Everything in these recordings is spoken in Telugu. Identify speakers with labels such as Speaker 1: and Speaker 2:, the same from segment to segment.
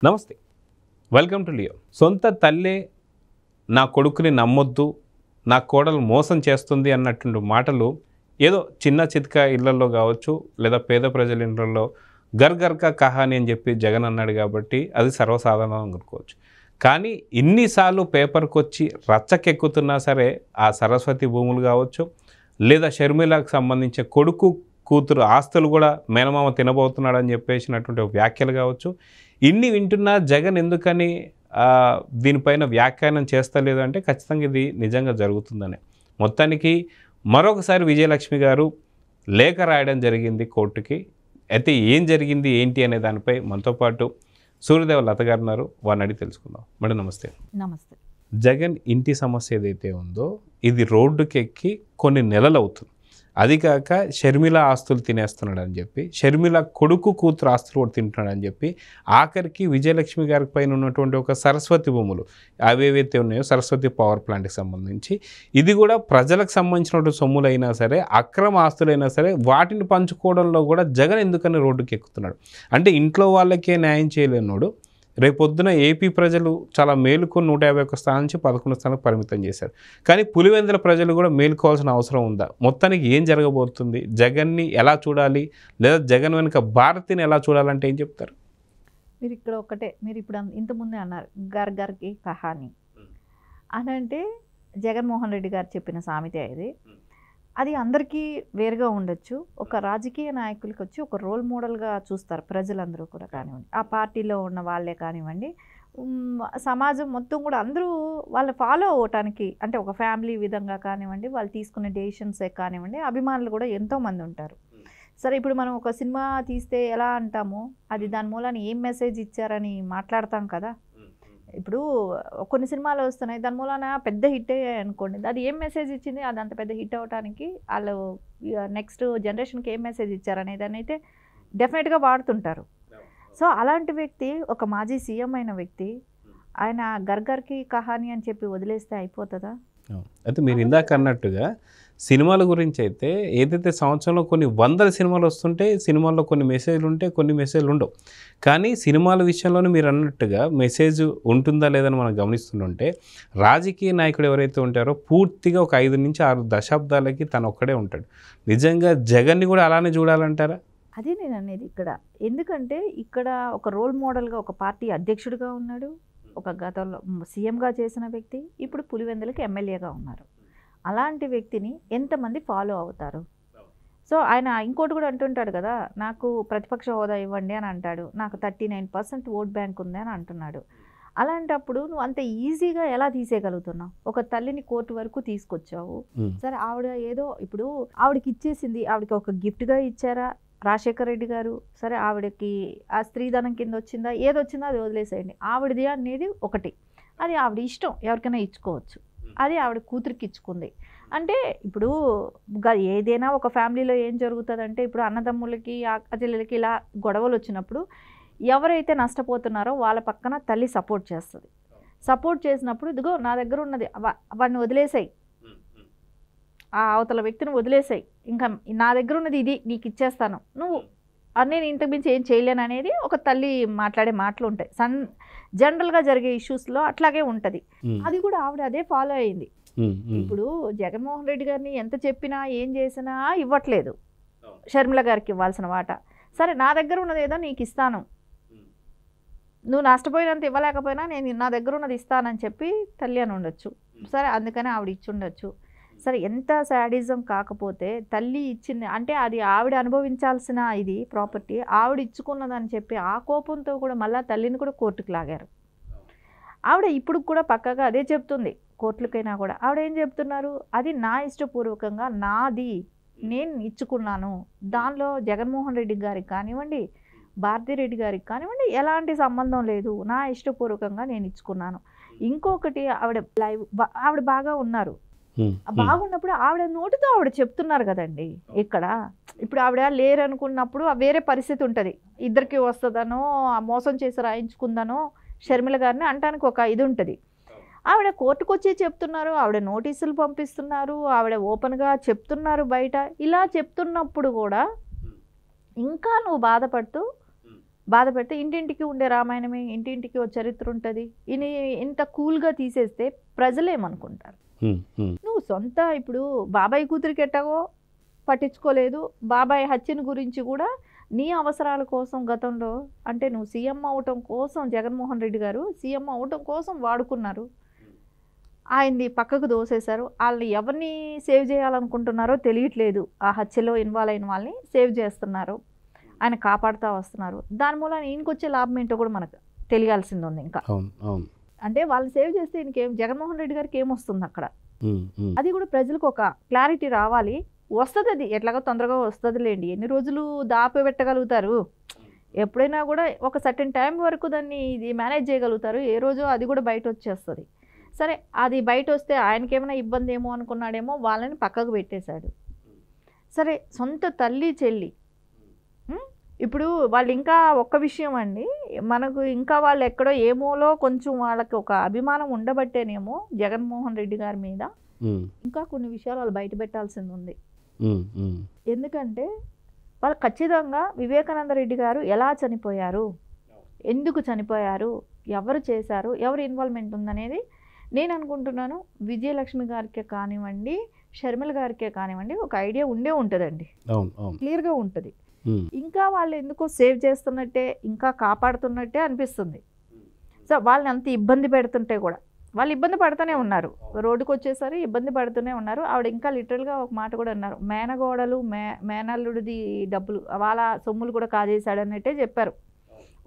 Speaker 1: నమస్తే. Welcome to Leo. సొంత తల్లే నా కొడుకుని నమ్మొద్దు, నా కోడలు మోసం చేస్తుంది అన్నటువంటి మాటలు ఏదో చిన్న చితక ఇళ్లలో కావచ్చు, లేదా పేద ప్రజల ఇళ్లలో గర్గర్కా కహాని అని చెప్పి జగన్ అన్నాడు కాబట్టి అది సర్వసాధారణం అనుకోవచ్చు. కానీ ఇన్నిసార్లు పేపర్కి వచ్చి రచ్చకెక్కుతున్నా సరే ఆ సరస్వతి భూములు కావచ్చు, లేదా షర్మిలకు సంబంధించిన కొడుకు కూతురు ఆస్తులు కూడా మేనమామ తినబోతున్నాడని చెప్పేసినటువంటి వ్యాఖ్యలు కావచ్చు, ఇన్ని వింటున్నా జగన్ ఎందుకని దీనిపైన వ్యాఖ్యానం చేస్తలేదు అంటే ఖచ్చితంగా ఇది నిజంగా జరుగుతుందని. మొత్తానికి మరొకసారి విజయలక్ష్మి గారు లేఖ రాయడం జరిగింది కోర్టుకి. అయితే ఏం జరిగింది ఏంటి అనే దానిపై మనతో పాటు సూర్యదేవ లత గారు ఉన్నారు, వారిని అడిగి తెలుసుకుందాం. మేడం నమస్తే.
Speaker 2: నమస్తే.
Speaker 1: జగన్ ఇంటి సమస్య ఏదైతే ఉందో ఇది రోడ్డుకి ఎక్కి కొన్ని నెలలు అవుతుంది. అది కాక షర్మిల ఆస్తులు తినేస్తున్నాడని చెప్పి, షర్మిల కొడుకు కూతురు ఆస్తులు కూడా తింటున్నాడని చెప్పి, ఆఖరికి విజయలక్ష్మి గారి పైన ఉన్నటువంటి ఒక సరస్వతి భూములు అవేవైతే ఉన్నాయో సరస్వతి పవర్ ప్లాంట్కి సంబంధించి ఇది కూడా ప్రజలకు సంబంధించినటువంటి సొమ్ములైనా సరే, అక్రమ ఆస్తులైనా సరే వాటిని పంచుకోవడంలో కూడా జగన్ ఎందుకని రోడ్డుకి ఎక్కుతున్నాడు అంటే ఇంట్లో వాళ్ళకే న్యాయం చేయలేనోడు రేపొద్దున ఏపీ ప్రజలు చాలా మేలుకొని 151 స్థానం నుంచి 11 స్థానాలకు పరిమితం చేశారు. కానీ పులివెందుల ప్రజలు కూడా మేలుకోవాల్సిన అవసరం ఉందా? మొత్తానికి ఏం జరగబోతుంది? జగన్ని ఎలా చూడాలి, లేదా జగన్ వెనుక భారతిని ఎలా చూడాలంటే ఏం చెప్తారు?
Speaker 2: మీరు ఇక్కడ ఒకటే, మీరు ఇప్పుడు ఇంతకుముందే అన్నారు గర్గర్కి కహాని అని. అంటే జగన్మోహన్ రెడ్డి గారు చెప్పిన సామెత ఇది. అది అందరికీ వేరుగా ఉండొచ్చు. ఒక రాజకీయ నాయకులకి వచ్చి ఒక రోల్ మోడల్గా చూస్తారు ప్రజలందరూ కూడా కానివ్వండి, ఆ పార్టీలో ఉన్న వాళ్ళే కానివ్వండి, సమాజం మొత్తం కూడా అందరూ వాళ్ళు ఫాలో అవ్వటానికి, అంటే ఒక ఫ్యామిలీ విధంగా కానివ్వండి, వాళ్ళు తీసుకునే డెసిషన్సే కానివ్వండి, అభిమానులు కూడా ఎంతోమంది ఉంటారు. సరే, ఇప్పుడు మనం ఒక సినిమా తీస్తే ఎలా అంటామో అది దాని మూలాన్ని ఏం మెసేజ్ ఇచ్చారని మాట్లాడతాం కదా. ఇప్పుడు కొన్ని సినిమాలు వస్తున్నాయి, దాని మూలాన పెద్ద హిట్ అయ్యాయి అనుకోండి, అది ఏం మెసేజ్ ఇచ్చింది, అది అంత పెద్ద హిట్ అవ్వడానికి వాళ్ళు నెక్స్ట్ జనరేషన్కి ఏం మెసేజ్ ఇచ్చారనేది అయితే డెఫినెట్గా వాడుతుంటారు. సో అలాంటి వ్యక్తి, ఒక మాజీ సీఎం అయిన వ్యక్తి, ఆయన గర్గర్కి కహాని అని చెప్పి వదిలేస్తే అయిపోతుందా?
Speaker 1: అయితే మీరు ఇందాక అన్నట్టుగా సినిమాల గురించి అయితే ఏదైతే సంవత్సరంలో కొన్ని వందల సినిమాలు వస్తుంటే సినిమాల్లో కొన్ని మెసేజ్లు ఉంటాయి, కొన్ని మెసేజ్లు ఉండవు. కానీ సినిమాల విషయంలోనే మీరు అన్నట్టుగా మెసేజ్ ఉంటుందా లేదని మనం గమనిస్తుంటే, రాజకీయ నాయకుడు ఎవరైతే ఉంటారో పూర్తిగా ఒక 5 నుంచి 6 దశాబ్దాలకి తను ఒక్కడే ఉంటాడు. నిజంగా జగన్ని కూడా అలానే చూడాలంటారా?
Speaker 2: అదే నేను అనేది ఇక్కడ. ఎందుకంటే ఇక్కడ ఒక రోల్ మోడల్గా ఒక పార్టీ అధ్యక్షుడిగా ఉన్నాడు, ఒక గతంలో సీఎంగా చేసిన వ్యక్తి, ఇప్పుడు పులివెందులకి ఎమ్మెల్యేగా ఉన్నారు. అలాంటి వ్యక్తిని ఎంతమంది ఫాలో అవుతారు? సో ఆయన ఇంకోటి కూడా అంటుంటాడు కదా, నాకు ప్రతిపక్ష హోదా ఇవ్వండి అని అంటాడు, నాకు 39% ఓట్ బ్యాంక్ ఉంది అని అంటున్నాడు. అలాంటప్పుడు నువ్వు అంత ఈజీగా ఎలా తీసేయగలుగుతున్నావు? ఒక తల్లిని కోర్టు వరకు తీసుకొచ్చావు. సరే, ఆవిడ ఏదో ఇప్పుడు ఆవిడకి ఇచ్చేసింది, ఆవిడకి ఒక గిఫ్ట్గా ఇచ్చారా రాజశేఖర రెడ్డి గారు? సరే, ఆవిడకి ఆ స్త్రీధనం కింద వచ్చిందా, ఏదొచ్చిందో అది వదిలేసేయండి. ఆవిడది అనేది ఒకటి, అది ఆవిడ ఇష్టం, ఎవరికైనా ఇచ్చుకోవచ్చు. అది ఆవిడ కూతురికి ఇచ్చుకుంది. అంటే ఇప్పుడు ఏదైనా ఒక ఫ్యామిలీలో ఏం జరుగుతుందంటే, ఇప్పుడు అన్నదమ్ములకి అక్క చెల్లెలకి ఇలా గొడవలు వచ్చినప్పుడు ఎవరైతే నష్టపోతున్నారో వాళ్ళ పక్కన తల్లి సపోర్ట్ చేస్తుంది. సపోర్ట్ చేసినప్పుడు ఇదిగో నా దగ్గర ఉన్నది, వాడిని వదిలేసాయి, ఆ అవతల వ్యక్తిని వదిలేసాయి, ఇంకా నా దగ్గర ఉన్నది ఇది నీకు ఇచ్చేస్తాను, నువ్వు నేను ఇంతకు మించి ఏం చేయలేను అనేది ఒక తల్లి మాట్లాడే మాటలు ఉంటాయి. జనరల్గా జరిగే ఇష్యూస్లో అట్లాగే ఉంటుంది. అది కూడా ఆవిడ అదే ఫాలో అయింది. ఇప్పుడు జగన్మోహన్ రెడ్డి గారిని ఎంత చెప్పినా ఏం చేసినా ఇవ్వట్లేదు షర్మిల గారికి ఇవ్వాల్సిన వాటా. సరే, నా దగ్గర ఉన్నది ఏదో నీకు ఇస్తాను, నువ్వు నష్టపోయినంత ఇవ్వలేకపోయినా నేను నా దగ్గర ఉన్నది ఇస్తానని చెప్పి తల్లి అని ఉండొచ్చు. సరే, అందుకని ఆవిడ ఇచ్చి ఉండొచ్చు. సరే, ఎంత శాడిజం కాకపోతే తల్లి ఇచ్చింది అంటే అది ఆవిడ అనుభవించాల్సిన ఇది ప్రాపర్టీ, ఆవిడ ఇచ్చుకున్నదని చెప్పి ఆ కోపంతో కూడా మళ్ళీ తల్లిని కూడా కోర్టుకు లాగారు. ఆవిడ ఇప్పుడు కూడా పక్కగా అదే చెప్తుంది, కోర్టులకైనా కూడా ఆవిడ ఏం చెప్తున్నారు, అది నా ఇష్టపూర్వకంగా నాది, నేను ఇచ్చుకున్నాను, దానిలో జగన్మోహన్ రెడ్డి గారికి కానివ్వండి, భారతిరెడ్డి గారికి కానివ్వండి ఎలాంటి సంబంధం లేదు, నా ఇష్టపూర్వకంగా నేను ఇచ్చుకున్నాను. ఇంకొకటి, ఆవిడ బాగా ఉన్నారు, బాగున్నప్పుడు ఆవిడ నోటితో ఆవిడ చెప్తున్నారు కదండి. ఇక్కడ ఇప్పుడు ఆవిడ లేరు అనుకున్నప్పుడు వేరే పరిస్థితి ఉంటుంది, ఇద్దరికి వస్తుందనో మోసం చేసి రాయించుకుందనో షర్మిల గారిని అంటానికి ఒక ఇది ఉంటుంది. ఆవిడ కోర్టుకు వచ్చి చెప్తున్నారు, ఆవిడ నోటీసులు పంపిస్తున్నారు, ఆవిడ ఓపెన్గా చెప్తున్నారు బయట. ఇలా చెప్తున్నప్పుడు కూడా ఇంకా నువ్వు బాధపడుతూ బాధ పెడితే ఇంటింటికి ఉండే రామాయణమే, ఇంటింటికి ఓ చరిత్ర ఉంటుంది. ఈయన ఇంత కూల్గా తీసేస్తే ప్రజలేమనుకుంటారు? నువ్వు సొంత ఇప్పుడు బాబాయ్ కూతురికి ఎట్టాగో పట్టించుకోలేదు, బాబాయ్ హత్యను గురించి కూడా నీ అవసరాల కోసం గతంలో అంటే నువ్వు సీఎం అవటం కోసం జగన్మోహన్ రెడ్డి గారు సీఎం అవటం కోసం వాడుకున్నారు, ఆయన్ని పక్కకు దోసేశారు. వాళ్ళని ఎవరిని సేవ్ చేయాలనుకుంటున్నారో తెలియట్లేదు. ఆ హత్యలో ఇన్వాల్వ్ అయిన వాళ్ళని సేవ్ చేస్తున్నారు, ఆయన కాపాడుతూ వస్తున్నారు. దాని మూలన ఈయనకి వచ్చే లాభం ఏంటో కూడా మనకు తెలియాల్సింది ఉంది. ఇంకా అంటే వాళ్ళని సేవ్ చేస్తే ఈయనకేం, జగన్మోహన్ రెడ్డి గారికి ఏమొస్తుంది అక్కడ, అది కూడా ప్రజలకు ఒక క్లారిటీ రావాలి. వస్తుంది, అది ఎట్లాగో తొందరగా వస్తుందిలేండి. ఎన్ని రోజులు దాపెట్టగలుగుతారు? ఎప్పుడైనా కూడా ఒక సర్టెన్ టైం వరకు దాన్ని ఇది మేనేజ్ చేయగలుగుతారు. ఏ రోజో అది కూడా బయట వచ్చేస్తుంది. సరే, అది బయట వస్తే ఆయనకేమైనా ఇబ్బంది ఏమో అనుకున్నాడేమో, వాళ్ళని పక్కకు పెట్టేశాడు. సరే, సొంత తల్లి చెల్లి ఇప్పుడు వాళ్ళు ఇంకా ఒక్క విషయం అండి, మనకు ఇంకా వాళ్ళు ఎక్కడో ఏమోలో కొంచెం వాళ్ళకి ఒక అభిమానం ఉండబట్టేనేమో జగన్మోహన్ రెడ్డి గారి మీద ఇంకా కొన్ని విషయాలు వాళ్ళు బయట పెట్టాల్సింది ఉంది. ఎందుకంటే వాళ్ళు ఖచ్చితంగా వివేకానంద రెడ్డి గారు ఎలా చనిపోయారు, ఎందుకు చనిపోయారు, ఎవరు చేశారు, ఎవరు ఇన్వాల్వ్మెంట్ ఉందనేది నేను అనుకుంటున్నాను విజయలక్ష్మి గారికే కానివ్వండి, షర్మిల గారికే కానివ్వండి ఒక ఐడియా ఉండే ఉంటుందండి, క్లియర్గా ఉంటుంది. ఇంకా వాళ్ళు ఎందుకో సేవ్ చేస్తున్నట్టే, ఇంకా కాపాడుతున్నట్టే అనిపిస్తుంది. సో వాళ్ళని అంత ఇబ్బంది పెడుతుంటే కూడా వాళ్ళు ఇబ్బంది పడుతూనే ఉన్నారు, రోడ్డుకు వచ్చేసరి ఇబ్బంది పడుతూనే ఉన్నారు. ఆవిడ ఇంకా లిటరల్గా ఒక మాట కూడా అన్నారు, మేనగోడలు మేనల్లుడిది డబ్బులు వాళ్ళ సొమ్ములు కూడా కాజేశాడు అన్నట్టే చెప్పారు.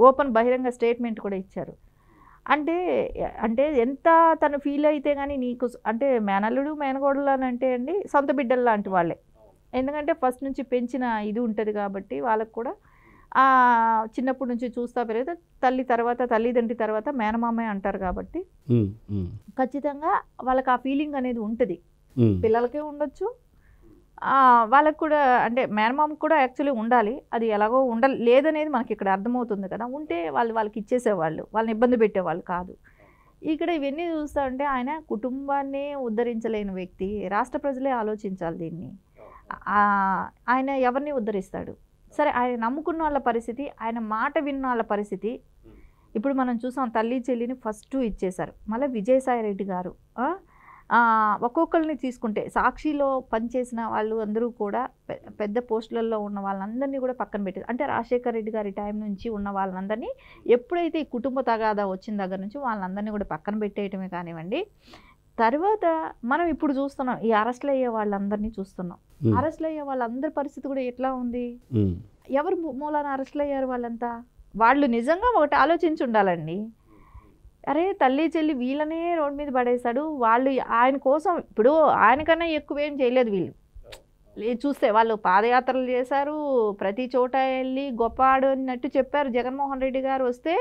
Speaker 2: ఓపెన్ బహిరంగ స్టేట్మెంట్ కూడా ఇచ్చారు. అంటే అంటే ఎంత తను ఫీల్ అయితే కానీ నీకు అంటే మేనల్లుడు మేనగోడలు అని అంటే అండి సొంత బిడ్డలు లాంటి వాళ్ళే. ఎందుకంటే ఫస్ట్ నుంచి పెంచిన ఇది ఉంటుంది కాబట్టి వాళ్ళకు కూడా చిన్నప్పటి నుంచి చూస్తా పెరిగితే తల్లి తర్వాత తల్లిదండ్రి తర్వాత మేనమామే అంటారు కాబట్టి ఖచ్చితంగా వాళ్ళకి ఆ ఫీలింగ్ అనేది ఉంటుంది. పిల్లలకే ఉండొచ్చు, వాళ్ళకు కూడా అంటే మేనమామకు కూడా యాక్చువల్లీ ఉండాలి. అది ఎలాగో లేదనేది మనకి ఇక్కడ అర్థమవుతుంది కదా. ఉంటే వాళ్ళకి ఇచ్చేసేవాళ్ళు, వాళ్ళని ఇబ్బంది పెట్టేవాళ్ళు కాదు. ఇక్కడ ఇవన్నీ చూస్తూ ఉంటే ఆయన కుటుంబాన్ని ఉద్ధరించలేని వ్యక్తి, రాష్ట్ర ప్రజలే ఆలోచించాలి దీన్ని. ఆయన ఎవరిని ఉద్ధరిస్తాడు? సరే, ఆయన నమ్ముకున్న వాళ్ళ పరిస్థితి, ఆయన మాట విన్న వాళ్ళ పరిస్థితి ఇప్పుడు మనం చూసాం. తల్లి చెల్లిని ఫస్ట్ ఇచ్చేశారు. మళ్ళీ విజయసాయి రెడ్డి గారు ఒక్కొక్కరిని తీసుకుంటే సాక్షిలో పనిచేసిన వాళ్ళు అందరూ కూడా పెద్ద పోస్టులలో ఉన్న వాళ్ళందరినీ కూడా పక్కన పెట్టారు. అంటే రాజశేఖర్ రెడ్డి గారి టైం నుంచి ఉన్న వాళ్ళందరినీ ఎప్పుడైతే ఈ కుటుంబ తగాదా వచ్చిన దగ్గర నుంచి వాళ్ళందరినీ కూడా పక్కన పెట్టేయటమే కానివ్వండి. తర్వాత మనం ఇప్పుడు చూస్తున్నాం ఈ అరెస్టులు అయ్యే వాళ్ళందరినీ చూస్తున్నాం. అరెస్టులు అయ్యే వాళ్ళందరి పరిస్థితి కూడా ఎట్లా ఉంది? ఎవరు మూలాన అరెస్టులు అయ్యారు వాళ్ళంతా? వాళ్ళు నిజంగా ఒకటి ఆలోచించి ఉండాలండి. అరే తల్లి చెల్లి వీళ్ళనే రోడ్డు మీద పడేశాడు, వాళ్ళు ఆయన కోసం ఇప్పుడు ఆయనకన్నా ఎక్కువేం చేయలేదు వీళ్ళు. చూస్తే వాళ్ళు పాదయాత్రలు చేశారు, ప్రతి చోట వెళ్ళి గొప్పవాడు అన్నట్టు చెప్పారు. జగన్మోహన్ రెడ్డి గారు వస్తే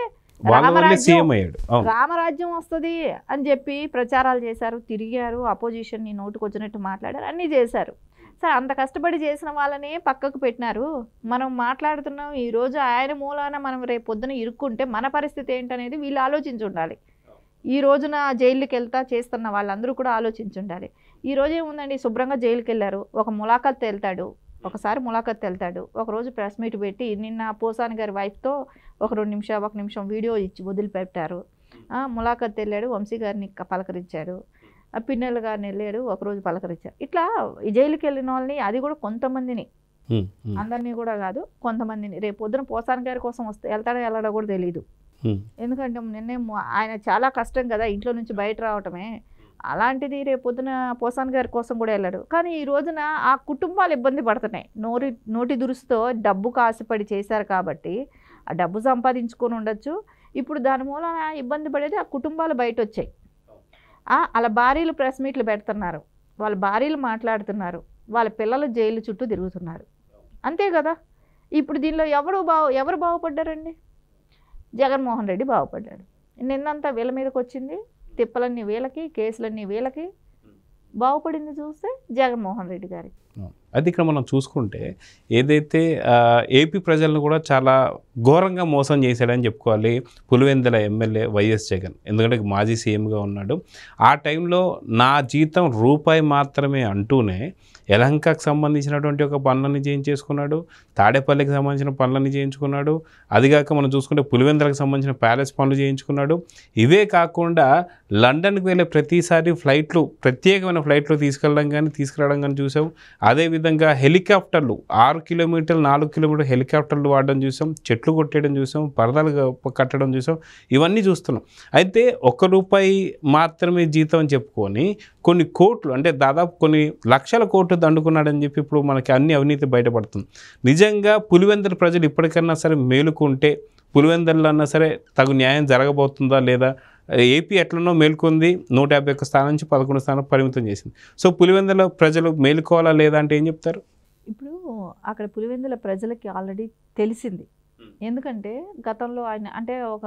Speaker 2: రామరాజ్యం వస్తుంది అని చెప్పి ప్రచారాలు చేశారు, తిరిగారు, అపోజిషన్ని నోటుకు వచ్చినట్టు మాట్లాడారు, అన్నీ చేశారు. సరే, అంత కష్టపడి చేసిన వాళ్ళనే పక్కకు పెట్టినారు. మనం మాట్లాడుతున్నాం ఈరోజు ఆయన మూలాన మనం రేపు పొద్దున ఇరుక్కుంటే మన పరిస్థితి ఏంటనేది వీళ్ళు ఆలోచించి ఉండాలి. ఈ రోజున జైలుకి వెళ్తా చేస్తున్న వాళ్ళందరూ కూడా ఆలోచించి ఉండాలి. ఈరోజు ఏముందండి, శుభ్రంగా జైలుకి వెళ్ళారు, ఒక ములాఖత్ వెళ్తాడు, ఒకసారి ములాఖత్ వెళ్తాడు, ఒకరోజు ప్రెస్ మీట్ పెట్టి నిన్న పోసాని గారి వైఫ్తో ఒక 2 నిమిషం వీడియో ఇచ్చి వదిలిపెట్టారు. ములాఖత్ వెళ్ళాడు, వంశీ గారిని పలకరించాడు, పిన్నెల గారిని వెళ్ళాడు, ఒకరోజు పలకరించారు. ఇట్లా జైలుకి వెళ్ళిన వాళ్ళని, అది కూడా కొంతమందిని, అందరినీ కూడా కాదు, కొంతమందిని. రేపు పొద్దున పోసాని గారి కోసం వెళ్తాడో వెళ్ళాడో కూడా తెలియదు. ఎందుకంటే నిన్నే ఆయన చాలా కష్టం కదా ఇంట్లో నుంచి బయట రావటమే. అలాంటిది రేపు పొద్దున పోసాని గారి కోసం కూడా వెళ్ళాడు. కానీ ఈ రోజున ఆ కుటుంబాలు ఇబ్బంది పడుతున్నాయి. నోటి దురుసుతో డబ్బుకు ఆశపడి చేశారు కాబట్టి ఆ డబ్బు సంపాదించుకొని ఉండొచ్చు. ఇప్పుడు దాని మూలన ఇబ్బంది పడేది ఆ కుటుంబాలు బయట వచ్చాయి. వాళ్ళ భార్యలు ప్రెస్ మీట్లు పెడుతున్నారు, వాళ్ళ భార్యలు మాట్లాడుతున్నారు, వాళ్ళ పిల్లలు జైలు చుట్టూ తిరుగుతున్నారు. అంతే కదా. ఇప్పుడు దీనిలో ఎవరు బాగుపడ్డారండి? జగన్మోహన్ రెడ్డి బాగుపడ్డాడు. నిన్నంతా వీళ్ళ మీదకి వచ్చింది, తిప్పలన్నీ వీళ్ళకి, కేసులన్నీ వీళ్ళకి. బాగుపడింది చూస్తే జగన్మోహన్ రెడ్డి గారికి.
Speaker 1: అది ఇక్కడ మనం చూసుకుంటే ఏదైతే ఏపీ ప్రజలను కూడా చాలా ఘోరంగా మోసం చేశాడని చెప్పుకోవాలి పులివెందుల ఎమ్మెల్యే వైఎస్ జగన్. ఎందుకంటే మాజీ సీఎంగా ఉన్నాడు. ఆ టైంలో నా జీతం రూపాయి మాత్రమే అంటూనే యలహంకకు సంబంధించినటువంటి ఒక పనులని చేయించేసుకున్నాడు, తాడేపల్లికి సంబంధించిన పనులని చేయించుకున్నాడు, అదిగాక మనం చూసుకుంటే పులివెందులకు సంబంధించిన ప్యాలెస్ పనులు చేయించుకున్నాడు. ఇవే కాకుండా లండన్కి వెళ్ళే ప్రతిసారి ఫ్లైట్లు, ప్రత్యేకమైన ఫ్లైట్లు తీసుకెళ్ళడం కానీ తీసుకురావడం కానీ చూసాం. అదేవిధంగా హెలికాప్టర్లు 6 కిలోమీటర్లు 4 కిలోమీటర్లు హెలికాప్టర్లు వాడడం చూసాం, చెట్లు కొట్టేయడం చూసాం, పరదాలు కట్టడం చూసాం, ఇవన్నీ చూస్తున్నాం. అయితే ₹1 మాత్రమే జీతం అని చెప్పుకొని కొన్ని కోట్లు, అంటే దాదాపు కొన్ని లక్షల కోట్లు దండుకున్నాడని చెప్పి ఇప్పుడు మనకి అన్ని అవినీతి బయటపడుతుంది. నిజంగా పులివెందుల ప్రజలు ఇప్పటికన్నా సరే మేలుకుంటే పులివెందుల్లో అన్నా సరే తగు న్యాయం జరగబోతుందా లేదా? ఏపీ ఎట్లనో మేల్కొంది, 151 స్థానం నుంచి 11 స్థానం పరిమితం చేసింది. సో పులివెందుల ప్రజలు మేలుకోవాలా లేదా అంటే ఏం చెప్తారు?
Speaker 2: ఇప్పుడు అక్కడ పులివెందుల ప్రజలకి ఆల్రెడీ తెలిసింది. ఎందుకంటే గతంలో ఆయన అంటే ఒక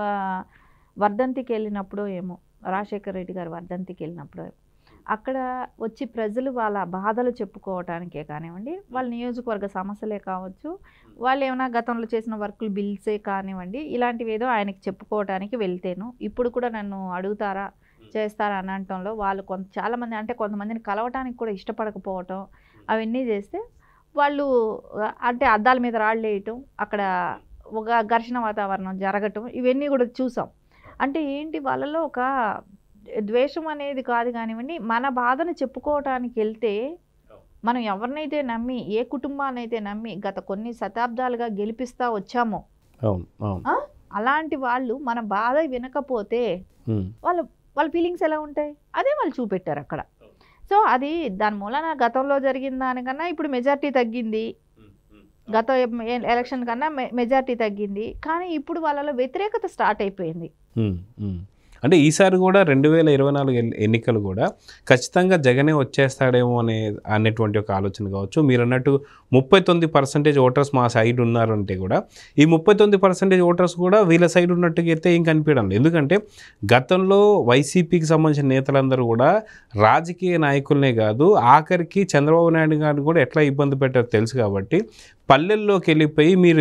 Speaker 2: వర్ధంతికి వెళ్ళినప్పుడు ఏమో, రాజశేఖర రెడ్డి గారు వర్ధంతికి వెళ్ళినప్పుడు అక్కడ వచ్చి ప్రజలు వాళ్ళ బాధలు చెప్పుకోవటానికే కానివ్వండి, వాళ్ళ నియోజకవర్గ సమస్యలే కావచ్చు, వాళ్ళు ఏమైనా గతంలో చేసిన వర్కులు బిల్సే కానివ్వండి, ఇలాంటివి ఏదో ఆయనకి చెప్పుకోవటానికి వెళ్తేను ఇప్పుడు కూడా నన్ను అడుగుతారా చేస్తారా అని అనటంలో వాళ్ళు చాలామంది అంటే కొంతమందిని కలవటానికి కూడా ఇష్టపడకపోవటం, అవన్నీ చేస్తే వాళ్ళు అంటే అద్దాల మీద రాళ్ళు వేయటం, అక్కడ ఒక ఘర్షణ వాతావరణం జరగటం, ఇవన్నీ కూడా చూసాం. అంటే ఏంటి వాళ్ళలో ఒక ద్వేషం అనేది కాదు కానివ్వండి, మన బాధను చెప్పుకోవటానికి వెళ్తే మనం ఎవరినైతే నమ్మి, ఏ కుటుంబాన్నైతే నమ్మి గత కొన్ని శతాబ్దాలుగా గెలిపిస్తా వచ్చామో అలాంటి వాళ్ళు మన బాధ వినకపోతే వాళ్ళ ఫీలింగ్స్ ఎలా ఉంటాయి? అదే వాళ్ళు చూపెట్టారు అక్కడ. సో అది దాని మూలన గతంలో జరిగిన దానికన్నా ఇప్పుడు మెజార్టీ తగ్గింది, గత ఎలక్షన్ కన్నా మెజార్టీ తగ్గింది, కానీ ఇప్పుడు వాళ్ళలో వ్యతిరేకత స్టార్ట్ అయిపోయింది.
Speaker 1: అంటే ఈసారి కూడా 2024 ఎన్నికలు కూడా ఖచ్చితంగా జగనే వచ్చేస్తాడేమో అనేటువంటి ఒక ఆలోచన కావచ్చు. మీరు అన్నట్టు 39% ఓటర్స్ మా సైడ్ ఉన్నారంటే కూడా ఈ 39% ఓటర్స్ కూడా వీళ్ళ సైడ్ ఉన్నట్టుగా అయితే ఏం కనిపించడం లేదు. ఎందుకంటే గతంలో వైసీపీకి సంబంధించిన నేతలందరూ కూడా రాజకీయ నాయకులనే కాదు, ఆఖరికి చంద్రబాబు నాయుడు గారిని కూడా ఎట్లా ఇబ్బంది పెట్టారో తెలుసు. కాబట్టి పల్లెల్లోకి వెళ్ళిపోయి మీరు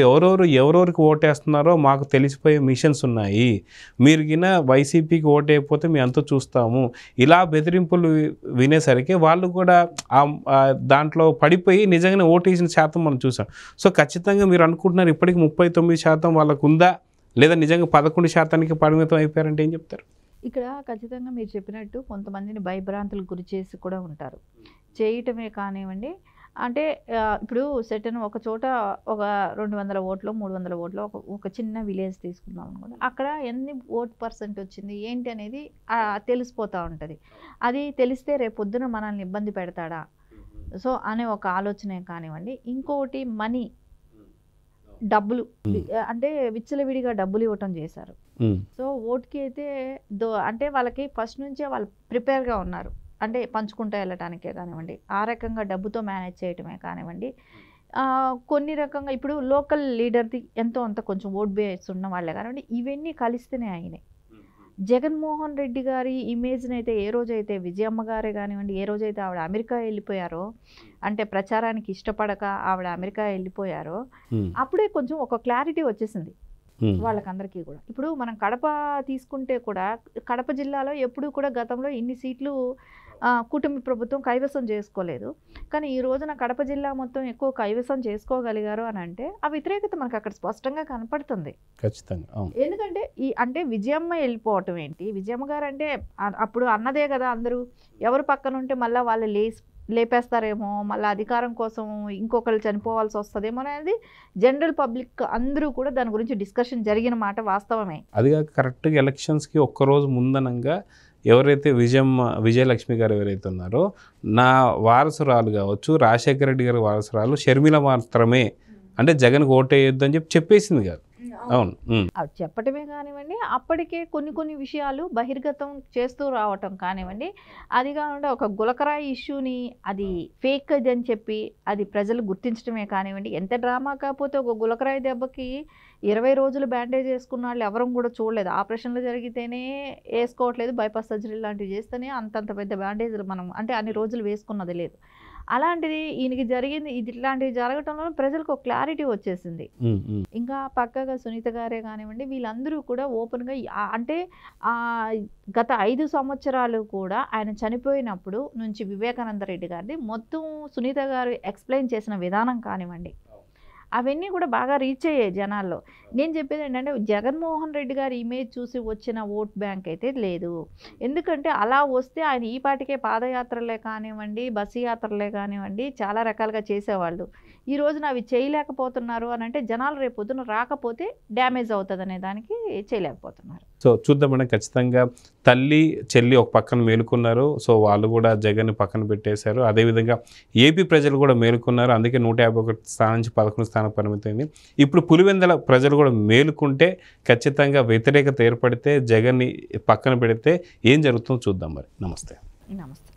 Speaker 1: ఎవరెవరికి ఓటేస్తున్నారో మాకు తెలిసిపోయే మిషన్స్ ఉన్నాయి, మీరు గిన వైసీపీకి ఓటేయకపోతే మేము అంతా చూస్తాము, ఇలా బెదిరింపులు వినేసరికి వాళ్ళు కూడా దాంట్లో పడిపోయి నిజంగానే ఓటేసిన శాతం మనం చూసాం. సో ఖచ్చితంగా మీరు అనుకుంటున్నారు ఇప్పటికి 39% వాళ్ళకు ఉందా, లేదా నిజంగా 11% పరిమితం అయిపోయారంటే ఏం చెప్తారు?
Speaker 2: ఇక్కడ ఖచ్చితంగా మీరు చెప్పినట్టు కొంతమందిని భయభ్రాంతులకు గురి చేసి కూడా ఉంటారు, చేయటమే కానివ్వండి. అంటే ఇప్పుడు సెటన్ ఒక చోట ఒక 200 ఓట్లు 300 ఓట్లు ఒక చిన్న విలేజ్ తీసుకుందాం అనుకోండి, అక్కడ ఎన్ని ఓట్ పర్సెంట్ వచ్చింది ఏంటి అనేది తెలిసిపోతూ ఉంటుంది. అది తెలిస్తే రేపు పొద్దున మనల్ని ఇబ్బంది పెడతాడా సో అనే ఒక ఆలోచనే కానివ్వండి. ఇంకోటి మనీ, డబ్బులు అంటే విచ్చలవిడిగా డబ్బులు ఇవ్వటం చేశారు. సో ఓటుకి అయితే అంటే వాళ్ళకి ఫస్ట్ నుంచే వాళ్ళు ప్రిపేర్గా ఉన్నారు, అంటే పంచుకుంటూ వెళ్ళటానికే కానివ్వండి, ఆ రకంగా డబ్బుతో మేనేజ్ చేయటమే కానివ్వండి. కొన్ని రకంగా ఇప్పుడు లోకల్ లీడర్ది ఎంతో అంత కొంచెం ఓట్ బేస్ ఉన్న వాళ్ళే కానివ్వండి, ఇవన్నీ కలిస్తేనే అయినాయి. జగన్మోహన్ రెడ్డి గారి ఇమేజ్ని అయితే ఏ రోజైతే విజయమ్మ గారే కానివ్వండి, ఏ రోజైతే ఆవిడ అమెరికా వెళ్ళిపోయారో, అంటే ప్రచారానికి ఇష్టపడక ఆవిడ అమెరికా వెళ్ళిపోయారో, అప్పుడే కొంచెం ఒక క్లారిటీ వచ్చేసింది వాళ్ళకందరికీ కూడా. ఇప్పుడు మనం కడప తీసుకుంటే కూడా కడప జిల్లాలో ఎప్పుడూ కూడా గతంలో ఇన్ని సీట్లు కుటుంబ ప్రభుత్వం కైవసం చేసుకోలేదు, కానీ ఈ రోజున కడప జిల్లా మొత్తం ఎక్కువ కైవసం చేసుకోగలిగారు అని అంటే ఆ వ్యతిరేకత మనకు అక్కడ స్పష్టంగా కనపడుతుంది.
Speaker 1: ఖచ్చితంగా.
Speaker 2: ఎందుకంటే అంటే విజయమ్మ వెళ్ళిపోవటం ఏంటి, విజయమ్మ గారు అంటే అప్పుడు అన్నదే కదా, అందరూ ఎవరు పక్కన ఉంటే మళ్ళీ వాళ్ళు లేపేస్తారేమో, మళ్ళీ అధికారం కోసం ఇంకొకరు చనిపోవాల్సి వస్తుందేమో అనేది జనరల్ పబ్లిక్ అందరూ కూడా దాని గురించి డిస్కషన్ జరిగిన మాట వాస్తవమే.
Speaker 1: అది కరెక్ట్గా ఎలక్షన్స్కి ఒక్కరోజు ముందనంగా ఎవరైతే విజయలక్ష్మి గారు ఎవరైతే ఉన్నారో, నా వారసురాలు కావచ్చు, రాజశేఖర రెడ్డి గారి వారసురాలు షర్మిల మాత్రమే, అంటే జగన్కి ఓటేయొద్దు అని చెప్పేసింది కాదు. అవును,
Speaker 2: అవి చెప్పటమే కానివ్వండి, అప్పటికే కొన్ని విషయాలు బహిర్గతం చేస్తూ రావటం కానివ్వండి, అది కాకుండా ఒక గులకరాయి ఇష్యూని అది ఫేక్ అది అని చెప్పి అది ప్రజలు గుర్తించడమే కానివ్వండి. ఎంత డ్రామా కాకపోతే ఒక గులకరాయి దెబ్బకి 20 రోజులు బ్యాండేజ్ వేసుకున్న వాళ్ళు ఎవరూ కూడా చూడలేదు. ఆపరేషన్లు జరిగితేనే వేసుకోవట్లేదు, బైపాస్ సర్జరీ లాంటివి చేస్తేనే అంతంత పెద్ద బ్యాండేజ్లు మనం అంటే అన్ని రోజులు వేసుకున్నది లేదు. అలాంటిది ఈయనకి జరిగింది, ఇది ఇట్లాంటివి జరగటంలో ప్రజలకు ఒక క్లారిటీ వచ్చేసింది. ఇంకా పక్కగా సునీత గారే కానివ్వండి, వీళ్ళందరూ కూడా ఓపెన్గా అంటే గత 5 సంవత్సరాలు కూడా ఆయన చనిపోయినప్పుడు నుంచి వివేకానంద రెడ్డి గారిది మొత్తం సునీత గారు ఎక్స్ప్లెయిన్ చేసిన విధానం కానివ్వండి, అవన్నీ కూడా బాగా రీచ్ అయ్యాయి జనాల్లో. నేను చెప్పేది ఏంటంటే జగన్మోహన్ రెడ్డి గారి ఇమేజ్ చూసి వచ్చిన ఓట్ బ్యాంక్ అయితే లేదు. ఎందుకంటే అలా వస్తే ఆయన ఈ పాటికే పాదయాత్రలే కానివ్వండి, బస్సు యాత్రలే కానివ్వండి చాలా రకాలుగా చేసేవాళ్ళు. ఈ రోజున అవి చేయలేకపోతున్నారు అని అంటే జనాలు రేపు పొద్దున రాకపోతే డ్యామేజ్ అవుతుంది అనే దానికి చేయలేకపోతున్నారు.
Speaker 1: సో చూద్దాం మేడం, ఖచ్చితంగా తల్లి చెల్లి ఒక పక్కన మేలుకున్నారు. సో వాళ్ళు కూడా జగన్ని పక్కన పెట్టేశారు. అదేవిధంగా ఏపీ ప్రజలు కూడా మేలుకున్నారు. అందుకే 151 స్థానం నుంచి 11 స్థానం పరిమితమైంది. ఇప్పుడు పులివెందుల ప్రజలు కూడా మేలుకుంటే ఖచ్చితంగా వ్యతిరేకత ఏర్పడితే జగన్ని పక్కన పెడితే ఏం జరుగుతుందో చూద్దాం మరి. నమస్తే.
Speaker 2: నమస్తే.